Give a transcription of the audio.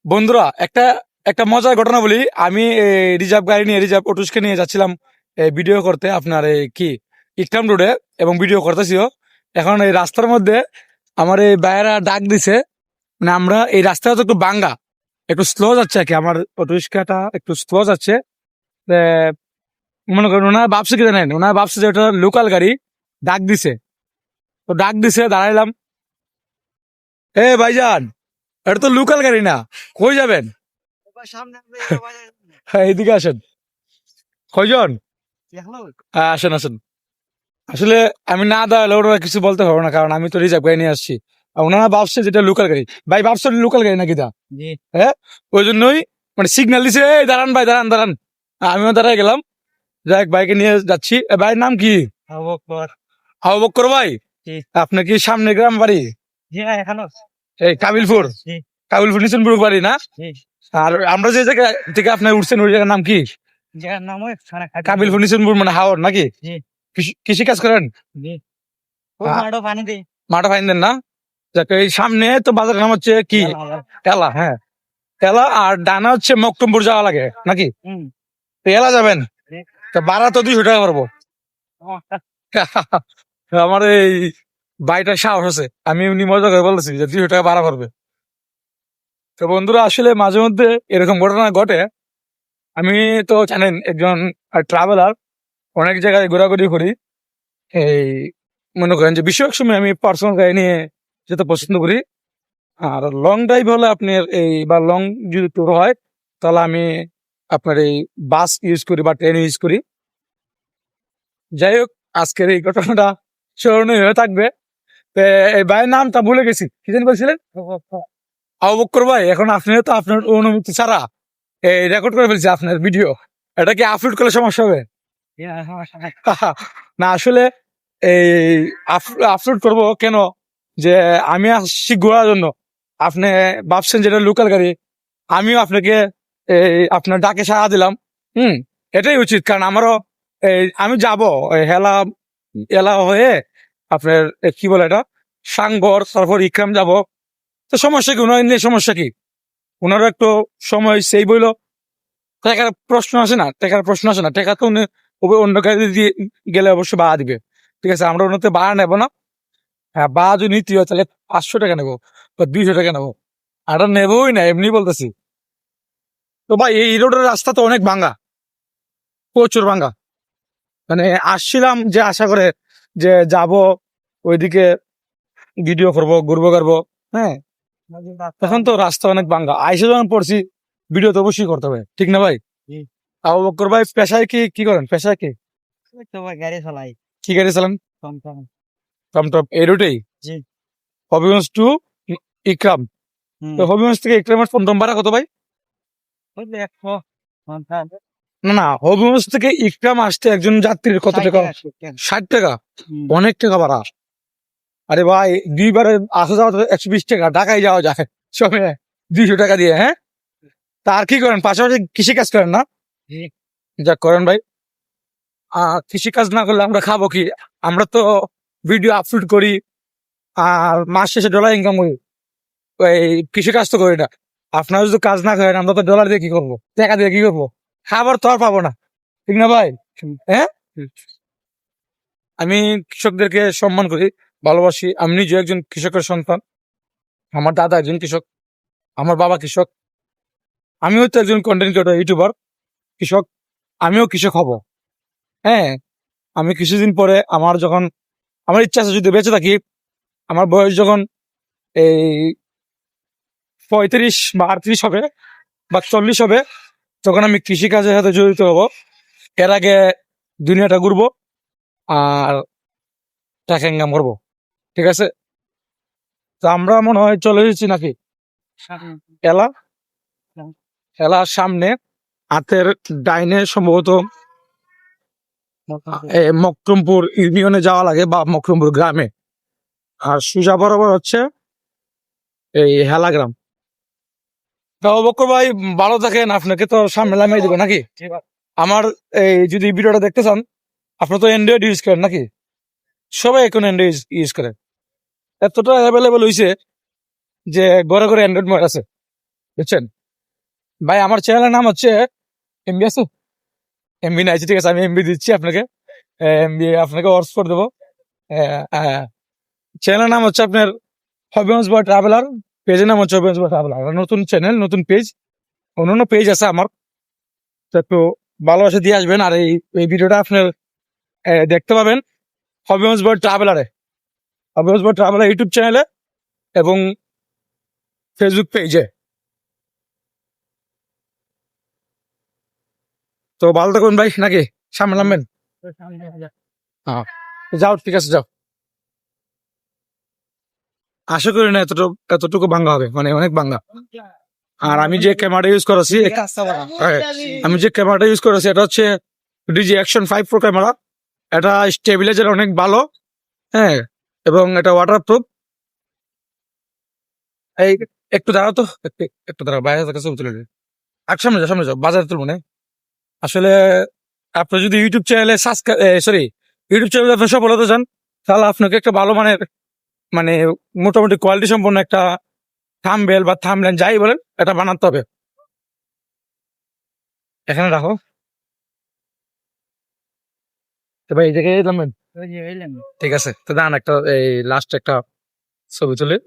বন্ধুরা, একটা একটা মজার ঘটনা বলি। আমি রিজার্ভ গাড়ি নিয়ে, রিজার্ভ অটোসকে নিয়ে যাচ্ছিলাম ভিডিও করতে আপনার কি ইকরাম রোডে, এবং ভিডিও করতেছিও। এখন এই রাস্তার মধ্যে আমার এই ভাইয়েরা ডাক দিছে, মানে আমরা এই রাস্তাটা তো একটু বাঙ্গা, একটু স্লো যাচ্ছে আর কি, আমার অটোরিক্সাটা একটু স্লো যাচ্ছে। আহ, মনে করেন ওনারা ভাবছে কি জানেন, ওনারা ভাবছে যে ওটা লোকাল গাড়ি। ডাক দিছে, তো ডাক দিছে, দাঁড়াইলাম। ভাইজান, এটা তো লোকাল গাড়ি না, কই যাবেন? হ্যাঁ, এইদিকে আসেন। কয়জন? আসেন আসেন। আসলে আমি না দাঁড়ালে ওরা কিছু বলতে পারবো না, কারণ আমি তো রিজার্ভ গাড়ি নিয়ে আসছি। আর ওনারা ভাবছে যেটা লোকাল গাড়ি। ভাই ভাবছে লোকাল গাড়ি নাকি দা? হ্যাঁ, ওই জন্যই মানে সিগন্যাল দিছে, এই দাঁড়ান ভাই, দাঁড়ান দাঁড়ান। আমিও দাঁড়াই গেলাম। যাই হোক, বাইকে নিয়ে যাচ্ছি। ভাইয়ের নাম কি? আবু বক্কর ভাই। আপনার কি সামনে গ্রাম বাড়ি? এই কাবিলপুর। কাবিলপুর নিচনপুর বাড়ি না? আর আমরা যে জায়গা থেকে আপনার উঠছেন, ওই জায়গার নাম কি? কাবিলপুর নিচনপুর মানে হাওর নাকি? কৃষি কাজ করেন? মাঠা ফাইন দেন না? যাক, এই সামনে তো বাজারের নাম হচ্ছে কি? টেলা। হ্যাঁ, টেলা। আর ডানা হচ্ছে মকটমপুর যাওয়া লাগে নাকি? তো এলা যাবেন? তো ভাড়া তো 200 টাকা পারবো। আমার এই বাইটার সাহস আছে, আমি এমনি মজা করে বলতেছি যে 200 টাকা ভাড়া পড়বে। তো বন্ধুরা, আসলে মাঝে মধ্যে এরকম ঘটনা ঘটে। আমি তো জানেন একজন ট্রাভেলার, অনেক জায়গায় ঘোরাঘুরি করি। এই মনে করেন যে বেশিরভাগ সময় আমি পার্সোনাল গাড়ি নিয়ে যেতে পছন্দ করি। আর লং ড্রাইভ হলে আপনার এই বা লং যদি ট্যুর হয়, তাহলে আমি আপনার এই বাস ইউজ করি বা ট্রেন ইউজ করি। যাই হোক, আজকের এই ঘটনাটা স্মরণীয় হয়ে থাকবে। তো এই ভাইয়ের নামটা ভুলে গেছি, কি জানি বলছিলেন? আবু বক্কর ভাই। এখন আপনি তো আপনার অনুমতি ছাড়া এই রেকর্ড করে ফেলছি আপনার ভিডিও। এটা কি আপলোড করলে সমস্যা হবে? না, আসলে এই আপলোড করব কেন, যে আমি আসছি ঘোরার জন্য। আপনি ভাবছেন যেটা লোকাল গাড়ি, আমিও আপনাকে এই আপনার ডাকে সাড়া দিলাম। হুম, এটাই উচিত, কারণ আমারও এই আমি যাব হেলা এলা হয়ে আপনার কি বলে এটা, সাংগর, তারপর ইকরাম যাব। তো সমস্যা কি, ওনার নিয়ে সমস্যা কি? ওনারও একটু সময় সেই বইল। টাকার প্রশ্ন আসে না, টাকার প্রশ্ন আসে না, টাকা তো উনি অন্য গাড়ি দিয়ে গেলে অবশ্যই ভাড়া দিবে। ঠিক আছে, আমরা ওনাতে ভাড়া নেবো না। হ্যাঁ, ভাড়া যদি নিতে হয় তাহলে 500 টাকা নেবো বা 200 টাকা নেবো। আর নেবোই না, এমনি বলতেছি। তো ভাই, এই রোডের রাস্তা তো অনেক ভাঙা, প্রচুর ভাঙা। মানে আসছিলাম যে আশা করে যে যাব ওইদিকে, ভিডিও করবো, ঘুরবো গারবো। হ্যাঁ, এখন তো রাস্তা অনেক ভাঙা, আইসে যখন পড়ছি, ভিডিও তো অবশ্যই করতে হবে, ঠিক না ভাই? আবু বক্কর ভাই, পেশায় কি কি করেন? পেশায় কি গাড়ি চালাই। কি গাড়ি চালান? টমটম। টমটম, এই রুটেই? জি। হবিগঞ্জ টু ইকরাম। তো হবিগঞ্জ থেকে ইকরামের টমটম ভাড়া কত ভাই? ওই যে 150। না না, হবিগঞ্জ থেকে ইকরাম আসতে একজন যাত্রীর কত টাকা? 60 টাকা। অনেক টাকা ভাড়া। আরে ভাই, দুইবারে আসা যাওয়া তো 120 টাকা, ঢাকায় যাওয়া যায় সবে 200 টাকা দিয়ে। হ্যাঁ, তা আর কি করেন? পাশাপাশি কৃষি কাজ করেন না? যা করেন ভাই। কৃষি কাজ না করলে আমরা খাবো কি? আমরা তো ভিডিও আপলোড করি আর মাস শেষে ডলার ইনকাম করি। এই কৃষি কাজ তো করি না। আপনারা যদি কাজ না করেন, আমরা তো ডলার দিয়ে কি করবো, টাকা দিয়ে কি করবো? খাবার তো আর পাবো না, ঠিক না ভাই? হ্যাঁ, আমি কৃষকদেরকে সম্মান করি, ভালোবাসি। আমি নিজে একজন কৃষকের সন্তান। আমার দাদা একজন কৃষক, আমার বাবা কৃষক। আমিও তো একজন কন্টেন্ট ক্রিয়েটর, ইউটিউবার, কৃষক। আমিও কৃষক হব। হ্যাঁ, আমি কিছুদিন পরে আমার ইচ্ছা আছে, যদি বেঁচে থাকি, আমার বয়স যখন এই 35 বা 38 হবে বা 40 হবে, তখন আমি কৃষিকাজের সাথে জড়িত হব। এর আগে দুনিয়াটা ঘুরবো আর টাকা ইনকাম করবো। ঠিক আছে, তো আমরা মনে হয় চলে এসেছি নাকি এলা? এলার সামনে হাতের ডাইনে সম্ভবত মকরমপুর ইউনিয়নে যাওয়া লাগে বা মকরমপুর গ্রামে। আর সুজা বরাবর হচ্ছে এই হেলা গ্রাম। তো বক্কর ভাই, ভালো থাকেন। আপনাকে তো সামনে লাগাই দেবে নাকি? আমার এই যদি ভিডিওটা দেখতে চান, আপনি তো অ্যান্ড্রয়েড ইউজ করেন নাকি? সবাই এখন অ্যান্ড্রয়েড ইউজ করে। এতটা অ্যাভেলেবেল হয়েছে যে ঘরে ঘরে অ্যান্ড্রয়েড মোবাইল আছে। বুঝছেন ভাই? আমার চ্যানেলের নাম হচ্ছে এমবি আছে, এমবি নাই, ঠিক আছে, আমি এমবি দিচ্ছি আপনাকে, এমবি আপনাকে ওয়ার্স করে দেবো। চ্যানেলের নাম হচ্ছে আপনার হবিগঞ্জ বয় ট্রাভেলার, পেজের নাম হচ্ছে হবিগঞ্জ বয় ট্রাভেলার। নতুন চ্যানেল, নতুন পেজ, অন্যান্য পেজ আছে আমার, তো একটু ভালোবাসা দিয়ে আসবেন। আর এই ভিডিওটা আপনার দেখতে পাবেন হবিগঞ্জ বয় ট্রাভেলারে, হবিগঞ্জ বয় ট্রাভেলার ইউটিউব চ্যানেলে এবং ফেসবুক পেজে। তো ভালো থাকুন ভাই, নাকি সামনে নামবেন? হ্যাঁ, যাও, ঠিক আছে, যাও। আশা করি না এতটুকু ভাঙ্গা হবে, মানে অনেক ভাঙ্গা। আর আমি যে ক্যামেরাটা ইউজ করেছি, হ্যাঁ, আমি যে ক্যামেরাটা ইউজ করেছি এটা হচ্ছে ডিজি অ্যাকশন 5 প্রো ক্যামেরা। এটা স্টেবিলাইজার অনেক ভালো, হ্যাঁ, এবং এটা ওয়াটারপ্রুফ। এই একটু দাঁড়াও তো, একটু দাঁড়াও, বাইরে কাছে তুলে নিই। সামনে যাও, সামনে যাও, বাজারে তুলবো না। আসলে আপনি যদি ইউটিউব চ্যানেলে সরি, ইউটিউব চ্যানেলে আপনি সফল হতে চান, তাহলে আপনাকে একটা ভালো মানের, মানে মোটামুটি কোয়ালিটি সম্পন্ন একটা থাম্বনেল বা থাম্বনেল যাই বলেন এটা বানাতে হবে। এখানে রাখো তো ভাই, এই জায়গায় নামবেন। ওই যে এলাম। ঠিক আছে, তো দাঁড়ান, একটা এই লাস্ট একটা ছবি তুলে।